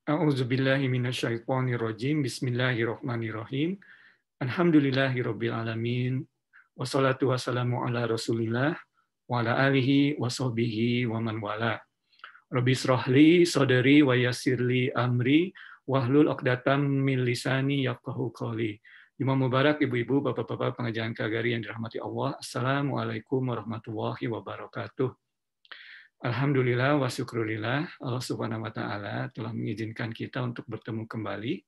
A'udzubillahi minasyaitonirrajim. Bismillahirrahmanirrahim. Alhamdulillahirabbil alamin. Wassalatu wassalamu ala Rasulillah wa ala alihi wa sahbihi wa man wala. Rabbi shrahli sadri wa yassirli amri wahlul 'uqdatam min lisani yafqahu qawli. Jumat Mubarak ibu-ibu, bapak-bapak pengajian Kagari yang dirahmati Allah. Assalamualaikum warahmatullahi wabarakatuh. Alhamdulillah wa syukurillah, Allah Subhanahu wa taala telah mengizinkan kita untuk bertemu kembali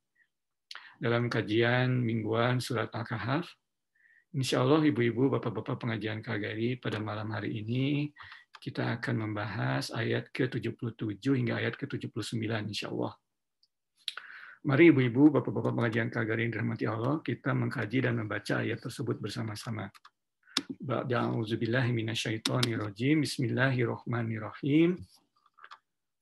dalam kajian mingguan surat Al-Kahf. Insya Allah ibu-ibu, bapak-bapak pengajian Kagari, pada malam hari ini kita akan membahas ayat ke-77 hingga ayat ke-79 insya Allah. Mari ibu-ibu, bapak-bapak pengajian Kagari yang dirahmati Allah, kita mengkaji dan membaca ayat tersebut bersama-sama. A'udzubillahi minasyaitonirrajim. Bismillahirrahmanirrahim.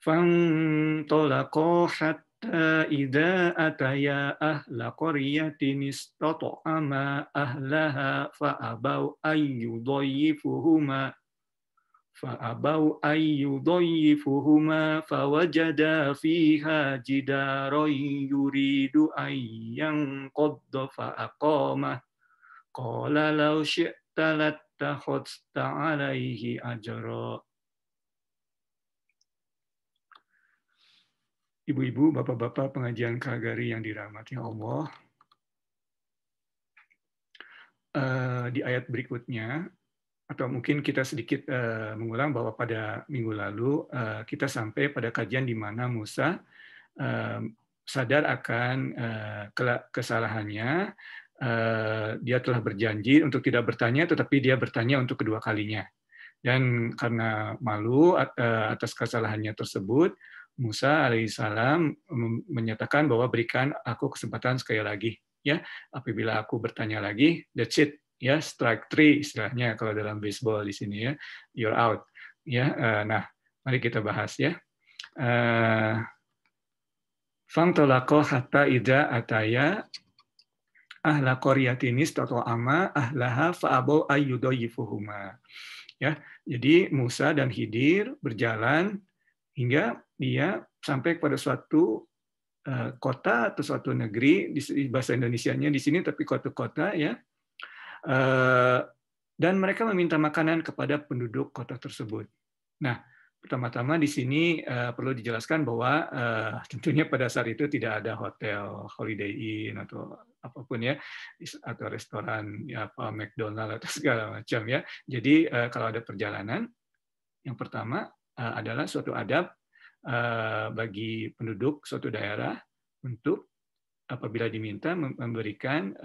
Fantalaqa hatta idza ataya ahla qaryatin istat'ama ahlaha fa'abau ayyudayyifuhuma fawajada fiha jidaran yuridu ayyan qadda fa'aqamah qala law syi'ta lattakhadhta 'alaihi ajra. Ibu-ibu, bapak-bapak pengajian Kagari yang dirahmati Allah, di ayat berikutnya, atau mungkin kita sedikit mengulang bahwa pada minggu lalu kita sampai pada kajian di mana Musa sadar akan kesalahannya. Dia telah berjanji untuk tidak bertanya, tetapi dia bertanya untuk kedua kalinya. Dan karena malu atas kesalahannya tersebut, Musa alaihissalam menyatakan bahwa berikan aku kesempatan sekali lagi. Ya, apabila aku bertanya lagi, that's it. Ya, strike 3 istilahnya kalau dalam baseball di sini ya, you're out. Ya, nah, mari kita bahas ya. Fangtolako hatta idza ataya ahla qaryatin istat'ama ahlaha fa'abau ayyudayyifuhuma. Ya, jadi Musa dan Khidir berjalan hingga dia sampai kepada suatu kota atau suatu negeri, di bahasa Indonesianya di sini tapi kota-kota ya. Dan mereka meminta makanan kepada penduduk kota tersebut. Nah, pertama-tama di sini perlu dijelaskan bahwa tentunya pada saat itu tidak ada hotel Holiday Inn atau apapun ya, atau restoran ya apa McDonald atau segala macam ya. Jadi kalau ada perjalanan, yang pertama adalah suatu adab bagi penduduk suatu daerah untuk apabila diminta memberikan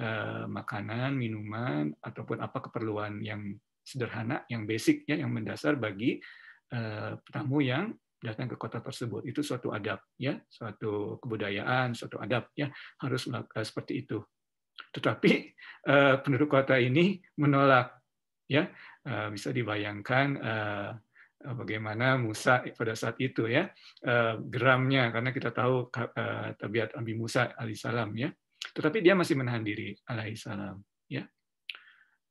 makanan, minuman ataupun apa keperluan yang sederhana, yang basic ya, yang mendasar bagi tamu yang datang ke kota tersebut. Itu suatu adab ya, suatu kebudayaan, suatu adab ya, harus seperti itu. Tetapi penduduk kota ini menolak ya. Bisa dibayangkan bagaimana Musa pada saat itu ya, geramnya, karena kita tahu tabiat Nabi Musa alaihissalam ya. Tetapi dia masih menahan diri alaihissalam ya.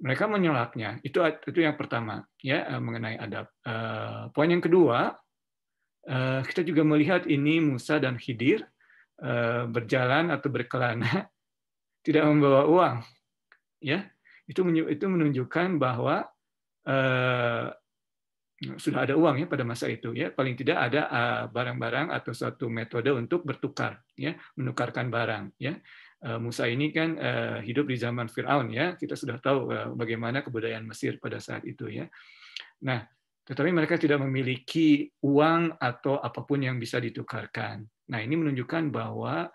Mereka menolaknya. Itu yang pertama ya, mengenai adab. Poin yang kedua, kita juga melihat ini Musa dan Khidir berjalan atau berkelana tidak membawa uang ya. Itu menunjukkan bahwa sudah ada uang ya pada masa itu ya, paling tidak ada barang-barang atau suatu metode untuk bertukar ya, menukarkan barang ya. Musa ini kan hidup di zaman Firaun ya, kita sudah tahu bagaimana kebudayaan Mesir pada saat itu ya. Nah, tetapi mereka tidak memiliki uang atau apapun yang bisa ditukarkan. Nah, ini menunjukkan bahwa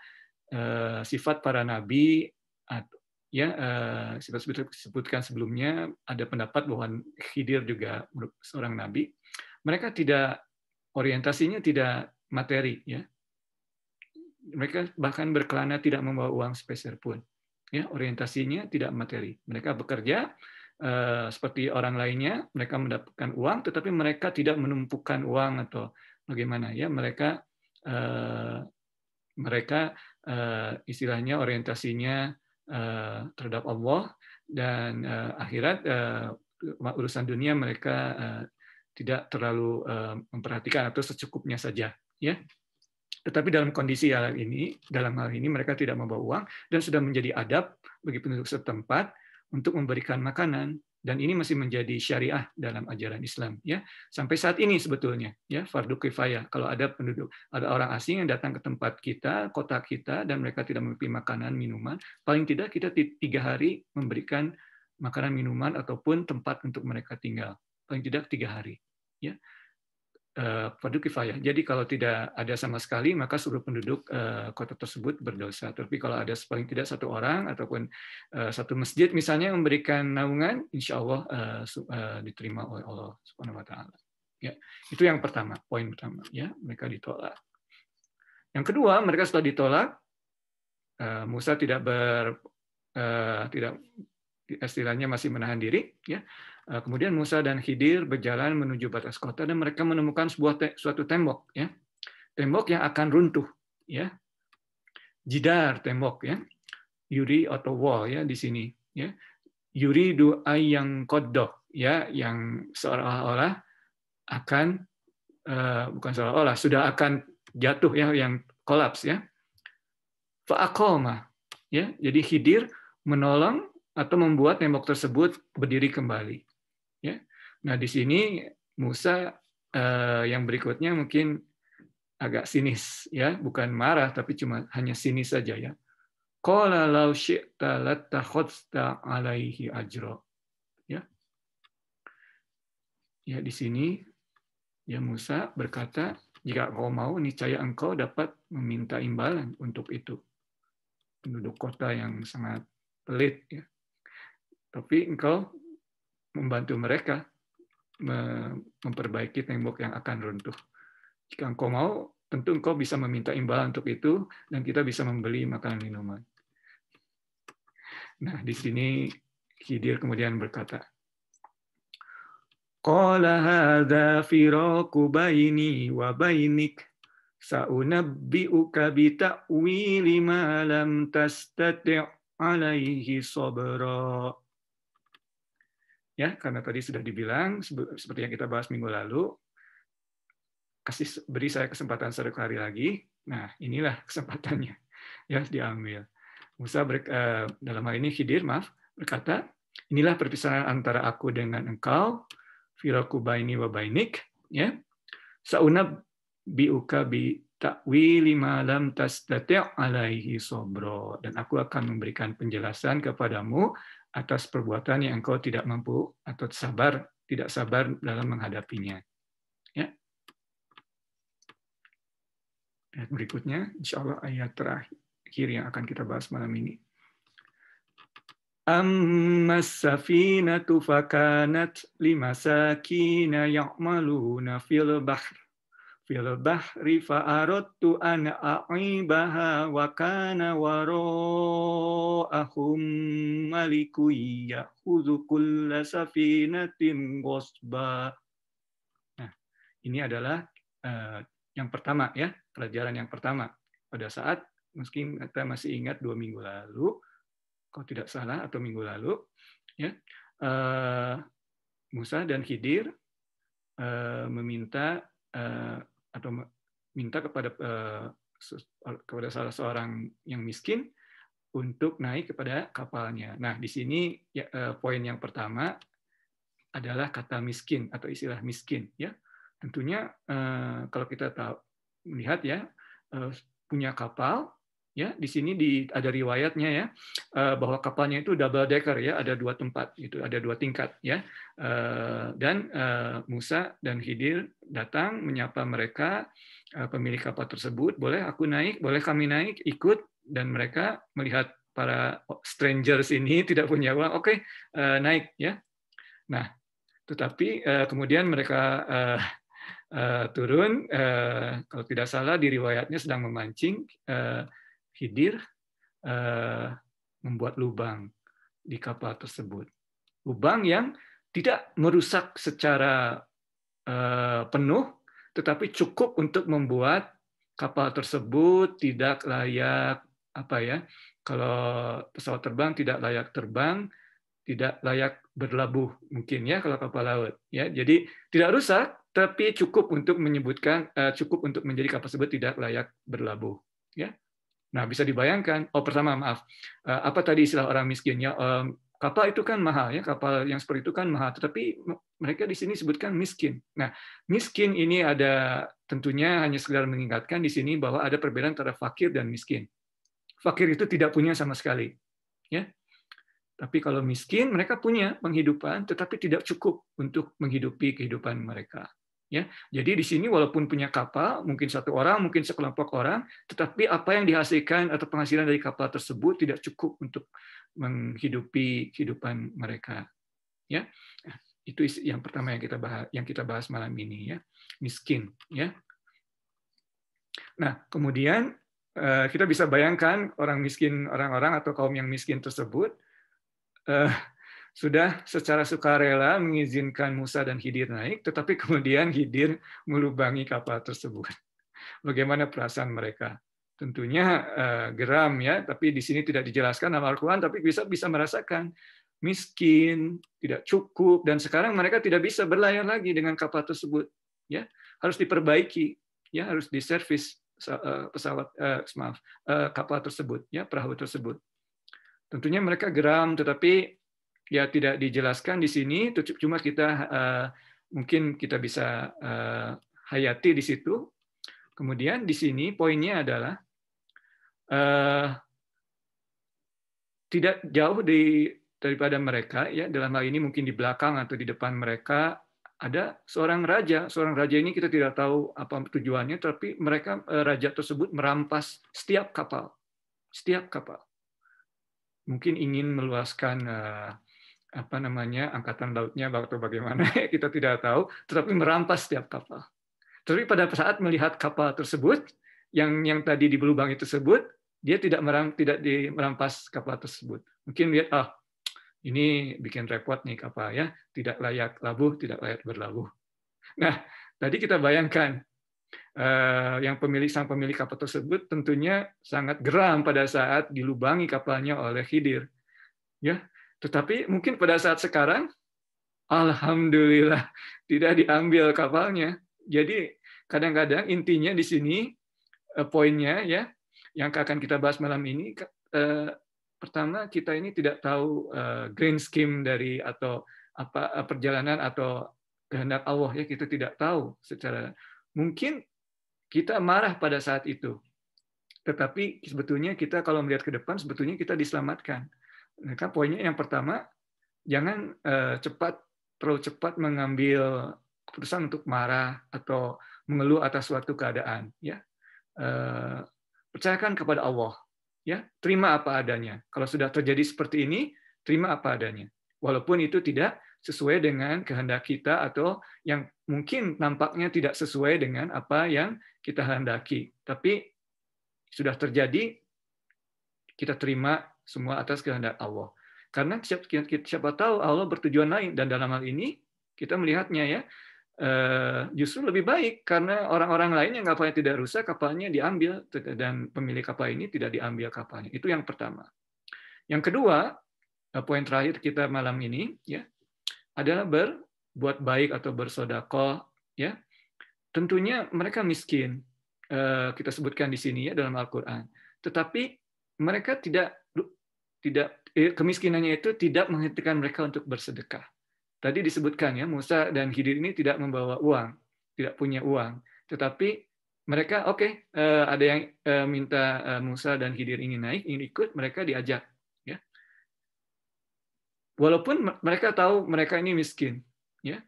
sifat para nabi ya, seperti disebutkan sebelumnya, ada pendapat bahwa Khidir juga seorang nabi. Mereka tidak, orientasinya tidak materi ya. Mereka bahkan berkelana tidak membawa uang sepeser pun. Ya, orientasinya tidak materi. Mereka bekerja seperti orang lainnya, mereka mendapatkan uang, tetapi mereka tidak menumpukan uang atau bagaimana ya. Mereka istilahnya orientasinya terhadap Allah dan akhirat, urusan dunia mereka tidak terlalu memperhatikan atau secukupnya saja ya. Tetapi dalam hal ini mereka tidak membawa uang dan sudah menjadi adab bagi penduduk setempat untuk memberikan makanan, dan ini masih menjadi syariah dalam ajaran Islam ya sampai saat ini sebetulnya ya, fardu kifayah. Kalau ada orang asing yang datang ke tempat kita, kota kita, dan mereka tidak memiliki makanan minuman, paling tidak kita 3 hari memberikan makanan minuman ataupun tempat untuk mereka tinggal, paling tidak 3 hari ya. Fardu kifayah. Jadi kalau tidak ada sama sekali, maka seluruh penduduk kota tersebut berdosa. Tapi kalau ada paling tidak 1 orang ataupun 1 masjid misalnya memberikan naungan, insya Allah diterima oleh Allah Subhanahu Wa Taala. Ya, itu yang pertama, poin pertama. Ya, mereka ditolak. Yang kedua, mereka setelah ditolak, Musa tidak istilahnya masih menahan diri. Ya. Kemudian Musa dan Khidir berjalan menuju batas kota dan mereka menemukan suatu tembok, ya, tembok yang akan runtuh, ya, jidar tembok, ya, yuri atau wall, ya di sini, ya, yuri doa yang kodok, ya, yang seolah-olah akan bukan seolah-olah sudah akan jatuh, ya, yang kolaps, ya, fa'aqoma, ya, jadi Khidir menolong atau membuat tembok tersebut berdiri kembali. Ya. Nah, di sini Musa yang berikutnya mungkin agak sinis, ya, bukan marah tapi cuma hanya sinis saja, ya. Qala law syi'ta lattakhadhta 'alaihi ajra. Ya. Ya, di sini ya Musa berkata, jika engkau mau niscaya engkau dapat meminta imbalan untuk itu. Penduduk kota yang sangat pelit, ya. Tapi engkau membantu mereka memperbaiki tembok yang akan runtuh. Jika engkau mau, tentu engkau bisa meminta imbalan untuk itu, dan kita bisa membeli makanan minuman. Nah, di sini Khidir kemudian berkata, Qala hadza firaqu baini wa bainik, sa'unabbi'uka bi ta'wili ma lam tastati' alaihi sabra. Ya, karena tadi sudah dibilang seperti yang kita bahas minggu lalu, beri saya kesempatan 1 kali lagi. Nah, inilah kesempatannya, ya, diambil. Musa dalam hal ini Khidir, berkata, inilah perpisahan antara aku dengan engkau, firaku baini wa bainik, ya. Sa'unabbi'uka bi ta'wili ma lam tastati' alaihi sabra, dan aku akan memberikan penjelasan kepadamu atas perbuatan yang engkau tidak mampu atau tidak sabar dalam menghadapinya. Ya. Ayat berikutnya, insya Allah ayat terakhir yang akan kita bahas malam ini. Ammas safinatu fakanat limasakina ya'maluna fil bahri fa'aradtu an a'ibaha wa kana wara'ahum malikun ya'khudhu kulla safinatin ghasba. Nah, ini adalah yang pertama, ya, pelajaran yang pertama. Pada saat mungkin kita masih ingat 2 minggu lalu, kalau tidak salah, atau minggu lalu, ya, Musa dan Khidir meminta atau minta kepada salah seorang yang miskin untuk naik kepada kapalnya. Nah, di sini ya, poin yang pertama adalah kata miskin atau istilah miskin. Ya, tentunya kalau kita melihat, ya, punya kapal. Ya, di sini ada riwayatnya, ya, bahwa kapalnya itu double decker, ya, ada 2 tempat, itu ada 2 tingkat, ya, dan Musa dan Khidir datang menyapa mereka, pemilik kapal tersebut, boleh aku naik, boleh kami naik, ikut, dan mereka melihat para strangers ini tidak punya uang, oke, naik, ya. Nah, tetapi kemudian mereka turun, kalau tidak salah di riwayatnya sedang memancing. Khidir membuat lubang di kapal tersebut. Lubang yang tidak merusak secara penuh, tetapi cukup untuk membuat kapal tersebut tidak layak, apa ya? Kalau pesawat terbang tidak layak terbang, tidak layak berlabuh mungkin, ya, kalau kapal laut, ya. Jadi tidak rusak, tapi cukup untuk menyebutkan cukup untuk menjadi kapal tersebut tidak layak berlabuh. Ya. Nah, bisa dibayangkan. Oh, pertama maaf, apa tadi istilah orang miskin ya? Kapal itu kan mahal ya, kapal yang seperti itu kan mahal. Tetapi mereka di sini sebutkan miskin. Nah, miskin ini ada tentunya hanya sekedar mengingatkan di sini bahwa ada perbedaan antara fakir dan miskin. Fakir itu tidak punya sama sekali, ya. Tapi kalau miskin, mereka punya penghidupan, tetapi tidak cukup untuk menghidupi kehidupan mereka. Ya, jadi di sini walaupun punya kapal, mungkin satu orang, mungkin sekelompok orang, tetapi apa yang dihasilkan atau penghasilan dari kapal tersebut tidak cukup untuk menghidupi kehidupan mereka. Ya, itu yang pertama yang kita bahas malam ini ya, miskin. Ya. Nah, kemudian kita bisa bayangkan orang-orang atau kaum yang miskin tersebut sudah secara sukarela mengizinkan Musa dan Khidir naik, tetapi kemudian Khidir melubangi kapal tersebut. Bagaimana perasaan mereka? Tentunya geram ya, tapi di sini tidak dijelaskan dalam Al-Quran, tapi bisa merasakan miskin, tidak cukup, dan sekarang mereka tidak bisa berlayar lagi dengan kapal tersebut. Ya, harus diperbaiki, ya harus diservis kapal tersebut, ya perahu tersebut. Tentunya mereka geram, tetapi ya tidak dijelaskan di sini, cuma kita mungkin kita bisa hayati di situ. Kemudian di sini poinnya adalah tidak jauh daripada mereka, ya dalam hal ini mungkin di belakang atau di depan mereka ada seorang raja. Seorang raja ini kita tidak tahu apa tujuannya, tapi raja tersebut merampas setiap kapal, mungkin ingin meluaskan angkatan lautnya atau bagaimana kita tidak tahu, tetapi merampas setiap kapal. Tapi pada saat melihat kapal tersebut yang tadi di lubang itu tersebut, dia tidak merampas kapal tersebut. Mungkin lihat ini bikin repot nih kapal ya, tidak layak labuh, tidak layak berlabuh. Nah, tadi kita bayangkan sang pemilik kapal tersebut tentunya sangat geram pada saat dilubangi kapalnya oleh Khidir. Ya, tetapi mungkin pada saat sekarang, alhamdulillah tidak diambil kapalnya. Jadi kadang-kadang intinya di sini poinnya ya yang akan kita bahas malam ini. Pertama, kita ini tidak tahu grand scheme dari atau apa perjalanan atau kehendak Allah ya, kita tidak tahu secara mungkin kita marah pada saat itu. Tetapi sebetulnya kita kalau melihat ke depan sebetulnya kita diselamatkan. Maka poinnya yang pertama, jangan terlalu cepat mengambil keputusan untuk marah atau mengeluh atas suatu keadaan. Ya, percayakan kepada Allah. Ya, terima apa adanya. Kalau sudah terjadi seperti ini, terima apa adanya. Walaupun itu tidak sesuai dengan kehendak kita atau yang mungkin nampaknya tidak sesuai dengan apa yang kita hendaki. Tapi sudah terjadi, kita terima semua atas kehendak Allah. Karena siapa tahu Allah bertujuan lain, dan dalam hal ini kita melihatnya ya justru lebih baik karena orang-orang lain yang kapalnya tidak rusak, kapalnya diambil dan pemilik kapal ini tidak diambil kapalnya. Itu yang pertama. Yang kedua, poin terakhir kita malam ini ya adalah berbuat baik atau bersedekah ya. Tentunya mereka miskin. Kita sebutkan di sini ya dalam Al-Qur'an. Tetapi mereka kemiskinannya itu tidak menghentikan mereka untuk bersedekah. Tadi disebutkan ya, Musa dan Khidir ini tidak membawa uang, tidak punya uang. Tetapi mereka ada yang minta Musa dan Khidir ingin naik, ingin ikut, mereka diajak. Ya. Walaupun mereka tahu mereka ini miskin. Ya.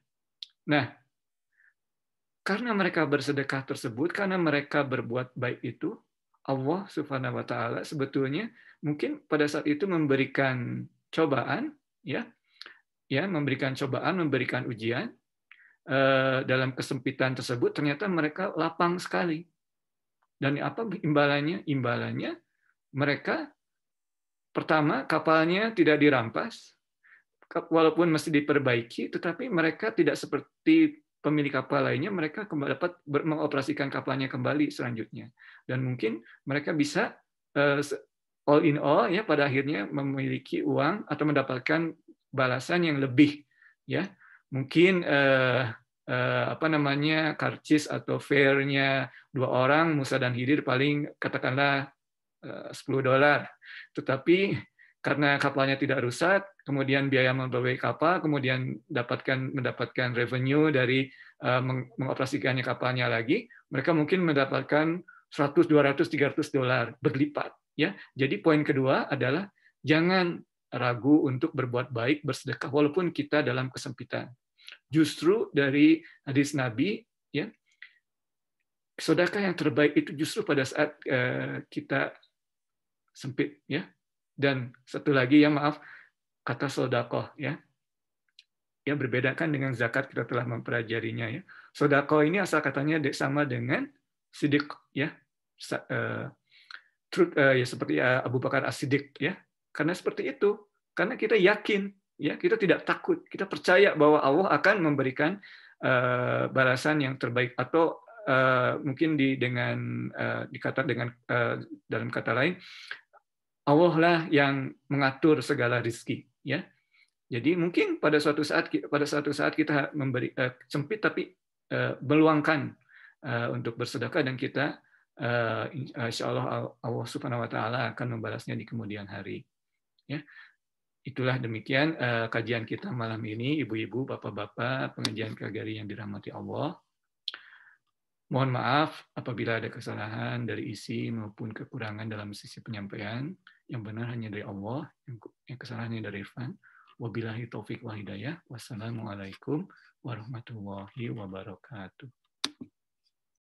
Nah, karena mereka bersedekah tersebut, karena mereka berbuat baik itu, Allah Subhanahu wa taala sebetulnya mungkin pada saat itu memberikan cobaan, memberikan ujian dalam kesempitan tersebut. Ternyata mereka lapang sekali. Dan apa imbalannya? Imbalannya mereka pertama kapalnya tidak dirampas, walaupun mesti diperbaiki, tetapi mereka tidak seperti pemilik kapal lainnya, mereka dapat mengoperasikan kapalnya kembali selanjutnya. Dan mungkin mereka bisa all in all ya pada akhirnya memiliki uang atau mendapatkan balasan yang lebih ya. Mungkin apa namanya, karcis atau fare-nya 2 orang, Musa dan Khidir paling katakanlah $10. Tetapi karena kapalnya tidak rusak, kemudian biaya memperbaiki kapal, kemudian mendapatkan revenue dari mengoperasikannya kapalnya lagi, mereka mungkin mendapatkan 100, 200, $300 berlipat. Ya, jadi poin kedua adalah jangan ragu untuk berbuat baik, bersedekah walaupun kita dalam kesempitan. Justru dari hadis Nabi, ya, sedekah yang terbaik itu justru pada saat kita sempit, ya. Dan satu lagi ya, maaf, kata sodakoh, ya. Ya, berbeda kan dengan zakat, kita telah mempelajarinya, ya. Sodakoh ini asal katanya sama dengan sidik, ya. Ya, seperti Abu Bakar As-Siddiq, ya. Karena seperti itu, karena kita yakin, ya, kita tidak takut, kita percaya bahwa Allah akan memberikan balasan yang terbaik, atau mungkin dalam kata lain, Allah lah yang mengatur segala rezeki, ya. Jadi mungkin pada suatu saat kita sempit, tapi meluangkan untuk bersedekah, dan kita insya Allah Subhanahu Wa Taala akan membalasnya di kemudian hari. Ya, itulah demikian kajian kita malam ini, ibu-ibu, bapak-bapak, pengajian KGRI yang dirahmati Allah. Mohon maaf apabila ada kesalahan dari isi maupun kekurangan dalam sisi penyampaian. Yang benar hanya dari Allah, yang kesalahannya dari Irfan. Wabillahi taufik wal hidayah. Wassalamualaikum warahmatullahi wabarakatuh.